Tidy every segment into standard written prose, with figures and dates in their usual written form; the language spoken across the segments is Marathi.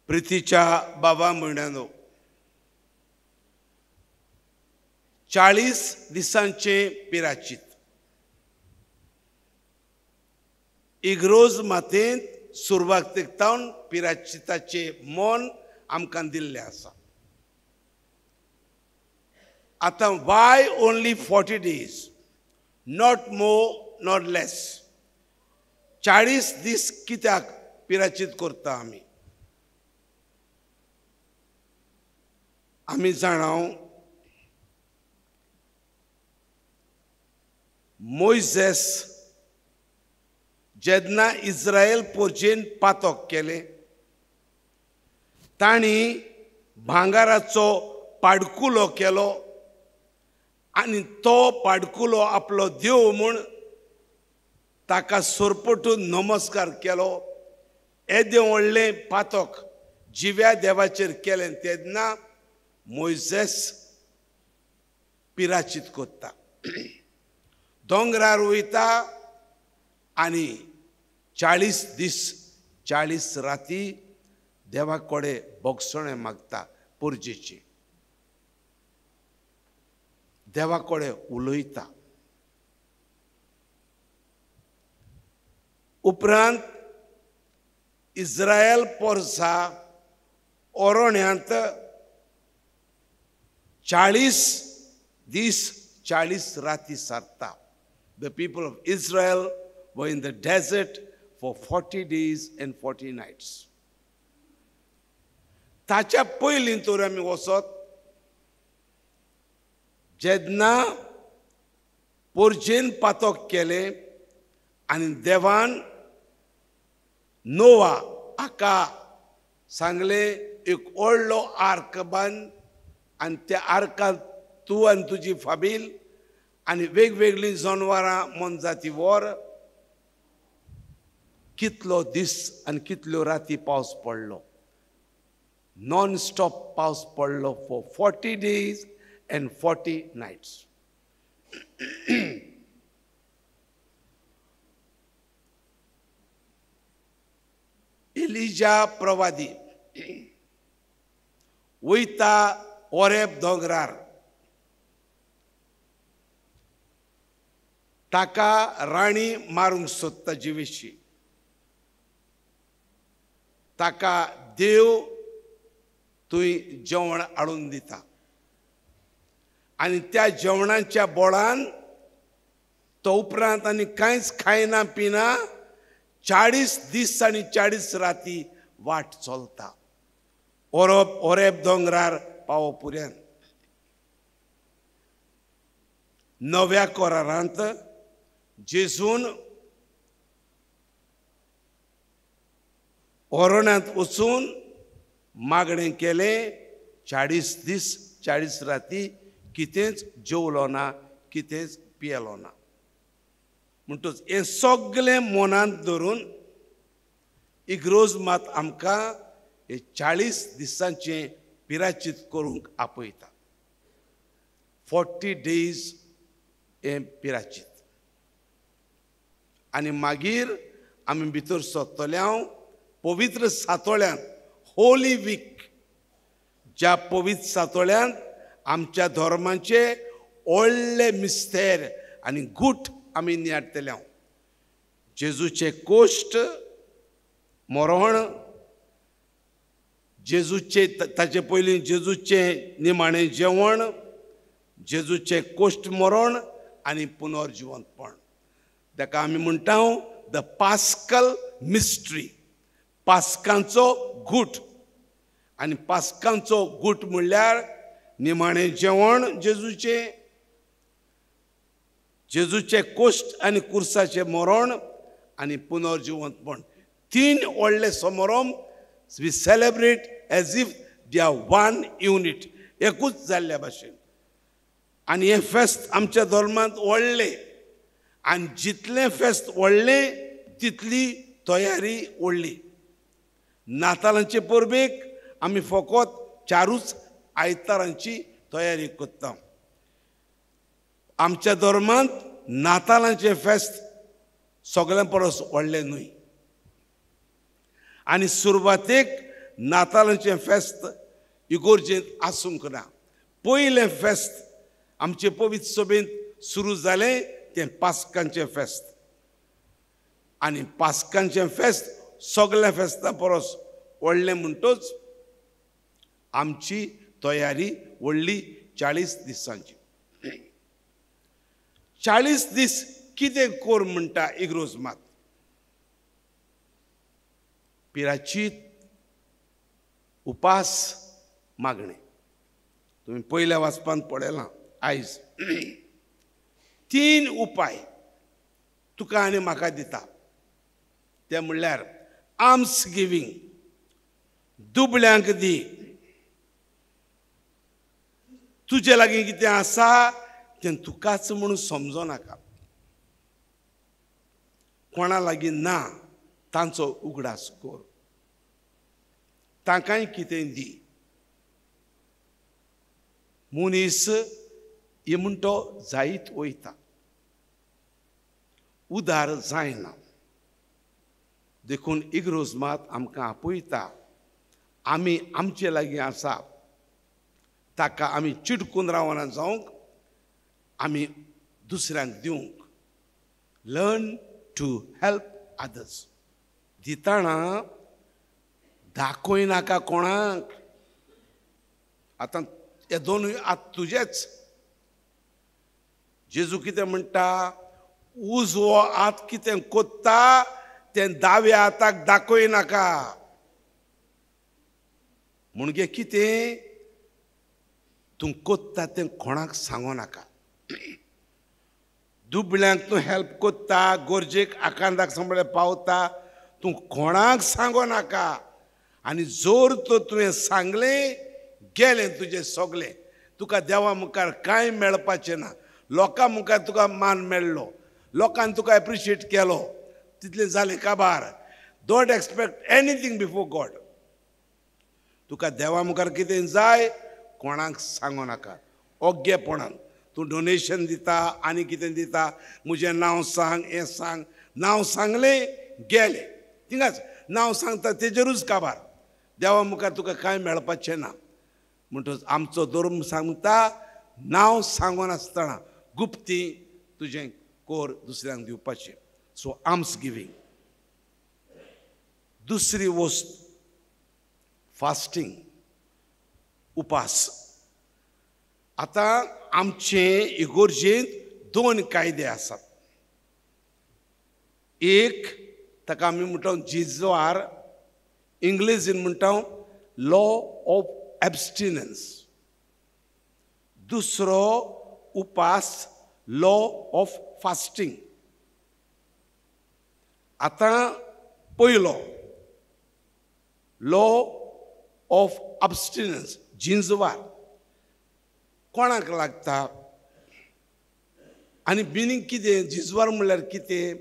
प्रितीच्या बाबा म्हणानो 40 दिसांचे पिराचीत इग्रोज मातेंत सुरवातेक तावन पिराचिताचे मोन आमकां दिल्लें आसा. आतां why only 40 days, not more not less. 40 दीस कित्याक पिराचीत करता आमी? आमी जाणाव मोइसेस जेन्ना इस्रायल पोरचेन पातक केले तांणी भांगाराचो पाडकुलो केलो आनी तो पाडकुलो आपलो देव म्हूण ताका सोरपटून नमस्कार केलो. येदें व्हडलें पातक जिव्या देवाचेर केलें तेन्ना मोइसेस पिराचीत कोत्ता. दोंगरार वयता आनी 40 दीस 40 राती देवा कडेन बोगसणें मागता पुर्जेची. देवा कडेन उलयता. उपरांत इस्रायल पोरसा ओरोण्यांत 40 दीस 40 राती सारता. The people of Israel were in the desert for 40 days and 40 nights. ताच्या पयलीं तर आमी वचत जेन्ना पोरचेन पातक केलें आनी देवान नोवा हाका सांगलें एक व्हडलो आर्क बांद आनी त्या आर्कांत तूं आनी तुजी फामील आनी वेगवेगळीं जनवरां मनजाती व्हर. कितलो दीस आनी कितल्यो राती पावस पडलो. नॉन स्टॉप पावस पडलो for 40 days and 40 nights. Elijah प्रवादी वयता ओरेब दोंगरार. ताका राणी मारूंक सोदता जिवेशी. ताका देव थंय जेवण हाडून दिता आनी त्या जेवणाच्या बोळान तो उपरांत आनी कांयच खायना पिना 40 दीस आनी 40 राती वाट चलता ओरेब दोंगरार पावो पर्यंत. नव्या कोरारांत जेजून ओरोण्यांत वचून मागणें केलें 40 दीस 40 राती कितेंच जेवलो ना कितेंच पियेलो ना. म्हणटच हें सगळें मनांत धरून इग्रोज मात आमकां हे 40 दिसांचें पिराचीत करूंक आपयता. 40 days हें पिराचीत. आनी मागीर आमी भितर सरतले हांव पवित्र सातोळ्यांत होली वीक. ज्या पवित्र सातोळ्यांत आमच्या धर्माचे व्हडले मिस्तेर आनी गूठ आमी नियाडटले हांव. जेजूचे कोश्ट मरण जेजूचे ताचे पयलीं जेजूचें निमाणें जेवण जेजूचें कोश्ट मरण आनी पुनर्जिवंतपण. ताका आमी म्हणटा द पास्कल मिस्ट्री. पास्कांचो गूठ. आनी पास्कांचो गूठ म्हणल्यार निमाणें जेवण जेजूचें जेजूचे कोश्ट आनी कुर्साचें मरण आनी पुनर्जिवंतपण. 3 व्हडले समारंभ we celebrate as if they are one unit. एकूच जाल्ल्या भाशेन. आनी हें फेस्त आमच्या धर्मांत व्हडलें आनी जितलें फेस्त व्हडलें तितली तयारी व्हडली. नातालांचे परबेक आमी फकत 4 आयतारांची तयारी करता. आमच्या धर्मांत नातालांचें फेस्त सगळ्यां परस व्हडलें न्हय. आनी सुरवातेक नातालांचें फेस्त इगोर्जेंत आसूंक ना. पयलें फेस्त आमचे पवित्र सभेंत सुरू जालें तें पास्कांचें फेस्त. आनी पास्कांचें फेस्त सगळ्या फेस्तां परस व्हडलें म्हणटच आमची तयारी व्हडली 40 दिसांची. 40 दीस कितें कोर म्हणटा इग्रोज मात. पिराचीत, उपास, मागणे. तुम्ही पयल्या वाचपांत पळयलां आयज 3 उपाय तुका आनी म्हाका दिता. ते म्हणल्यार आर्म्स गिवींग, दुबळ्यांक दी. तुजे लागीं कितें आसा तें तुकाच म्हणून समजो नाका. कोणा लागीं ना तांचो उगडास कर. तांकांय कितें दी. मनीस हे म्हणटो जायत वयता, उदार जायना. देखून इग्रोज मात आमकां आपयता आमी आमचे लागीं आसा ताका आमी चिडकून रावना जावंक, आमी दुसऱ्यांक दिवंक. Learn to help others. दिताना दाखोय नाका कोणाक. आतां हे दोनूय आत तुजेच. जेजू कितें म्हणटा, उजवो हात कितें कोत्ता तें दाव्या हाताक दाखोय नाका. म्हणजे कितें तूं कोत्ता तें कोणाक सांगो नाका. दुबळ्यांक तूं हेल्प कोत्ता, गोरजेक आकांताक सांबाळ पावता, तूं कोणाक सांगो नाका. आनी जोर तर तुवें सांगलें गेलें तुजें सगलें. तुका देवा मुखार कांय मेळपाचें ना. लोकां मुखार तुका मान मेळ्ळो, लोकांनी तुका एप्रिशिएट केलो, तितलें जालें काबार. Don't expect anything before God. तुका देवा मुखार कितें जाय कोणाक सांगो नाका. ओग्गेपणान तूं डोनेशन दिता आनी कितें दिता, म्हजें नांव सांग, हें सांग. नांव सांगलें गेलें थिंगाच. नांव सांगता तेजेरूच काबार. देवा मुखार तुका कांय मेळपाचें ना. म्हणटच आमचो धर्म सांगता नांव सांगो नासतना गुप्ती तुजें कोर दुसऱ्यांक दिवपाचें. So arms giving. दुसरी वस्त फास्टींग, उपास. आतां आमचे इगोर्जेंत 2 कायदे आसात. एक ताका आमी म्हणटा जिजवार, इंग्लिशीन म्हणटा लॉ ऑफ एब्स्टिनन्स. दुसरो उपास लॉ ऑफ फास्टींग. आतां पयलो लॉ ऑफ एब्स्टिनन्स, जिंजवार कोणाक लागता आनी मिनींग कितें. जिंजवार म्हणल्यार कितें,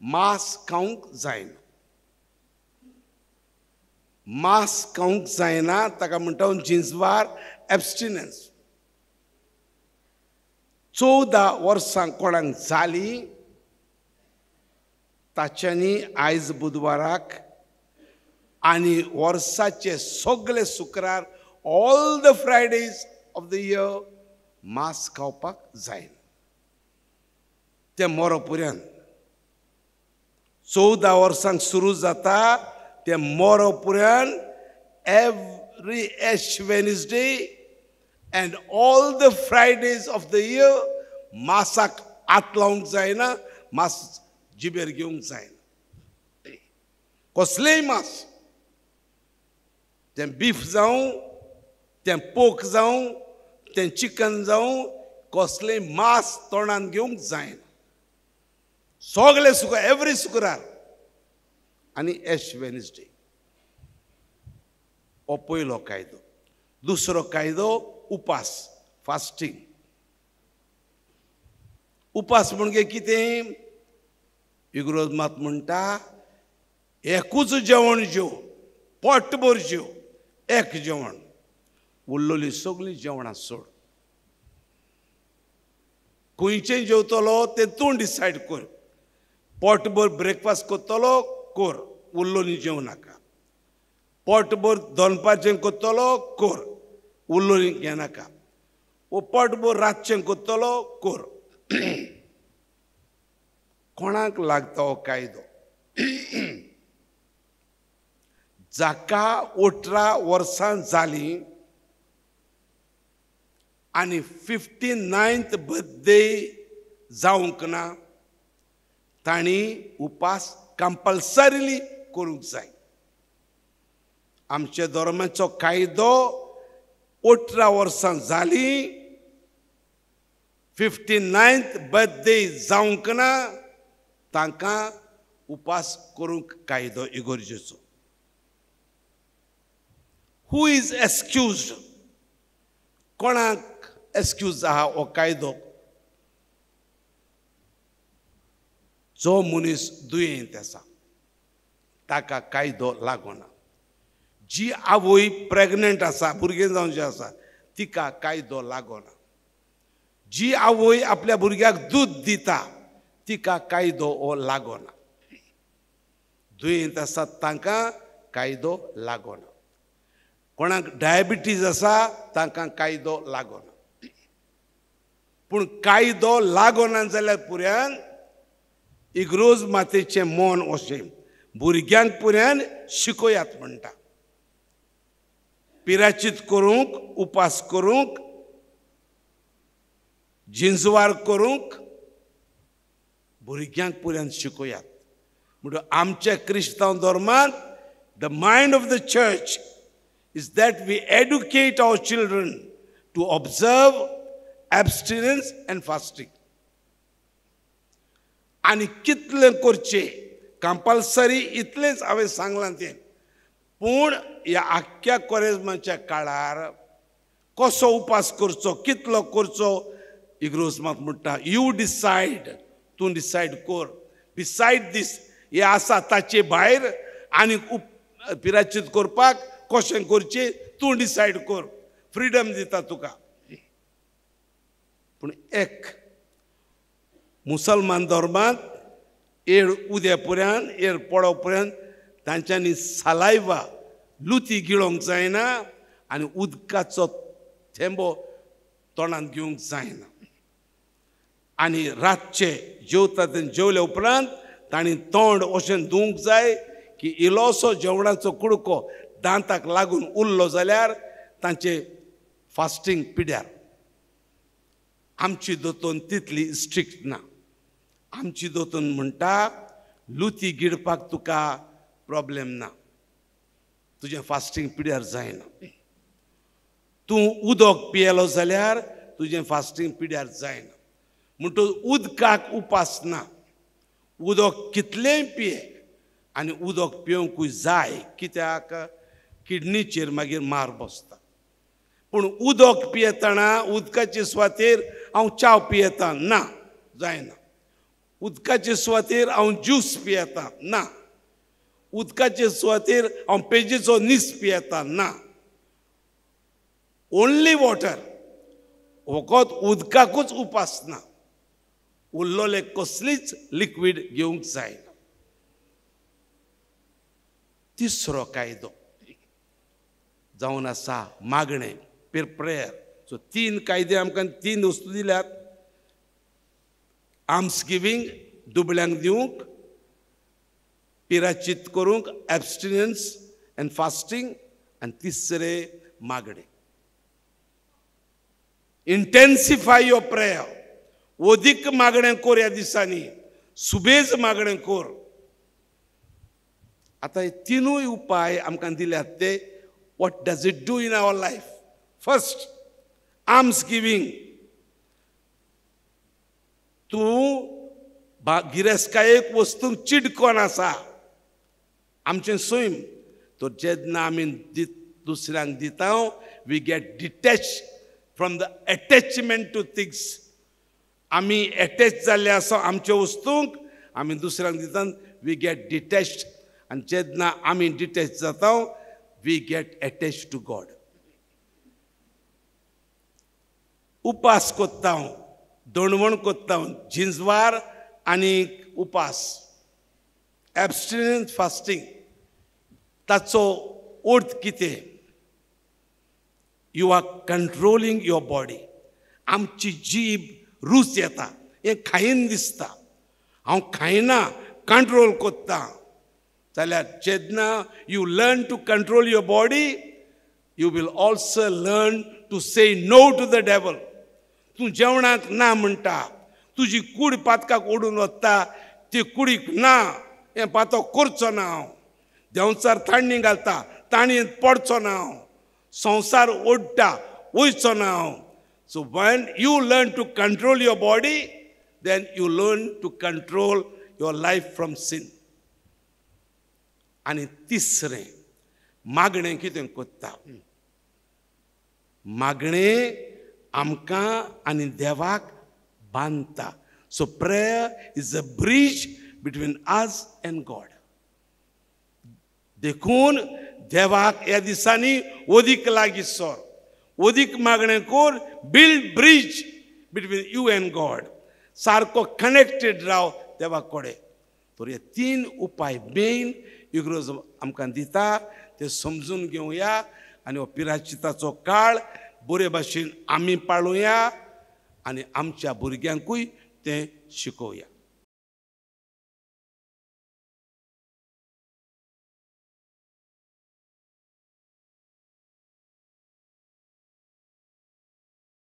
मांस खावंक जायना. मांस खावंक जायना ताका म्हणटा जिंजवार एब्स्टिनन्स. 14 वर्सां कोणाक जालीं ताच्यांनी आयज बुधवाराक आनी वर्साचे सगळे शुक्रार all the Faraday's of the year मांस खावपाक जायना. ते मरोपर्यंत 14 वर्सांक सुरू जाता ते मरोपर्यंत every ash Wednesday and all the Fridays of the year मासाक हात लावंक जायना, मास जिबेर घेवंक जायना. कसलेंय मास, तें बीफ जावं, तें पोक जावं, तें चिकन जावं, कसलेंय मास तोंडान घेवंक जायना. सगळे शुक्रार, एवरी शुक्रार आनी एश वेनसडे. हो पयलो कायदो. दुसरो कायदो उपास, फास्टींग. उपास म्हणजे कितें. इग्रोज मात म्हणटा एकूच जेवण जेव, पोटभर जेव, एक जेवण. उरलेलीं सगळीं जेवणां सोड. खंयचें जेवतलो तें तूं डिसायड कर. पोटभर ब्रेकफास्ट करतलो कर, उरलेलीं जेव नाका. पोटभर दोनपारचें कोत्तलो कोर उल्लोरी घेनाका वो पोटभर रातचें कोत्तलो कोर कोणाक लागता हो कायदो जाका 18 वर्सां जालीं आनी 59th बर्थडे जावंक ना तांणी उपास कंपल्सरिली करूंक जाय आमच्या धर्माचो कायदो 18 वर्सां जालीं 59th बर्थडे जावंक ना तांकां उपास करूंक कायदो इगोर्जेचो हू इज एक्सक्यूज्ड कोणाक एक्सक्यूज आहा हो कायदो जो मनीस दुयेंत आसा ताका कायदो लागना जी आवय प्रेग्नंट आसा भुरगें जावचें आसा तिका कायदो लागना जी आवय आपल्या भुरग्याक दूध दिता तिका कायदो हो लागना दुयेंत आसा तांकां कायदो लागना कोणाक डायबिटीज आसा तांकां कायदो लागना पूण कायदो लागना जाल्यार पुरान इग्रोज मातेचें मोन अशें भुरग्यांक पुरान शिकोयात म्हणटा पिराचीत करूंक उपास करूंक जिंजवार करूंक भुरग्यांक पुरान शिकोयात म्हणून आमच्या क्रिस्तांव धर्मांत the mind of the church is that we educate our children to observe abstinence and fasting. आणि कितलें करचें कंपल्सरी इतलेंच हांवें सांगलां तें पूण ह्या आख्ख्या कोरेजमाच्या काळार कसो उपास करचो कितलो करचो इग्रोज मात म्हणटा यू डिसायड तूं डिसायड कर बिसायड दीस हें आसा ताचे भायर आनी पिराचीत करपाक कशें करचें तूं डिसायड कर फ्रिडम दिता तुका पूण एक मुसलमान धर्मांत एळ उद्यापुऱ्यान एळ पडोवपर्यंत तांच्यांनी सालायवा लुती गिळोवंक जायना आनी उदकाचो थेंबो तोंडांत घेवंक जायना आनी रातचे जेवता तेन्ना जेवल्या उपरांत तांणी तोंड अशें धुवंक जाय की इल्लोसो जेवणाचो कुडको दांताक लागून उरलो जाल्यार तांचे फास्टींग पिड्यार आमची दोतोन तितली स्ट्रिक्ट ना आमची दोतोन म्हणटा लुती गिडपाक तुका प्रॉब्लेम ना तुजें फास्टींग पिड्यार जायना तूं उदक पियेलो जाल्यार तुजें फास्टींग पिड्यार जायना म्हणटूच उदकाक उपास ना उदक कितलेंय पिये आनी उदक पिवंकूय जाय कित्याक किडनीचेर मागीर मार बसता पूण उदक पियेतना उदकाचे सुवातेर हांव च्या पियेतां ना जायना उदकाचे सुवातेर हांव ज्यूस पियेतां ना उदकाचे सुवातेर हांव पेजेचो नीस पियेतां ना ओन्ली वॉटर फकत उदकाकूच उपास ना उरलोले कसलीच लिक्वीड घेवंक जायना तिसरो कायदो जावन आसा मागणें प्रेयर सो 3 कायदे आमकां 3 वस्तू दिल्यात आर्म्स गिवींग दुबळ्यांक दिवंक पिराचीत करूंक एब्स्टिनन्स एंड फास्टींग आनी तिसरे मागणें इंटेन्सिफाय युअर प्रेयर ओदीक मागणें कर ह्या दिसांनी सुबेज मागणें कर आतां हे तिनूय उपाय आमकां दिल्यात ते what does it do in our life first alms giving तूं गिरेस्कायेक वस्तूंक चिडकोन आसा आमचें सैम तो जेन्ना आमी दुसऱ्यांक दिता we get detach from the attachment to things आमी अटॅच जाल्ले आसा आमच्या वस्तूंक आमी दुसऱ्यांक दिता वी गेट डिटॅच्ड आनी जेन्ना आमी डिटॅच जाता we get attached to God. उपास कोत्ता दोणवण कोत्ता जिंजवार आनी उपास एब्स्टिनन्स फास्टींग ताचो अर्थ कितें you are controlling your body आमची जीब रूच येता हें खायन दिसता हांव खायना कंट्रोल कोत्ता जाल्यार जेन्ना you learn to control your body you will also learn to say no to the devil तूं जेवणाक ना म्हणटा तुजी कूड पातकाक ओडून वता ती कुडीक ना हें पातो करचो ना हांव देंवचार ताणणी घालता ताणयेंत पडचो ना हांव संवसार ओडटा वयचो ना हांव so when you learn to control your body then you learn to control your life from sin आनी तिसरें मागणें कितें कोत्ता मागणें आमकां आनी देवाक बांदता so prayer is a bridge between us and God देखून देवाक ह्या दिसांनी ओदीक लागीं सोर ओदीक मागणें core build bridge between you end God सारको कनेक्टेड राव देवा कडेन तर हे 3 उपाय मेन इग्रोज आमकां दिता ते समजून घेवया आनी हो पिराचिताचो काळ बरे भाशेन आमी पाळुया आनी आमच्या भुरग्यांकूय तें शिकोवया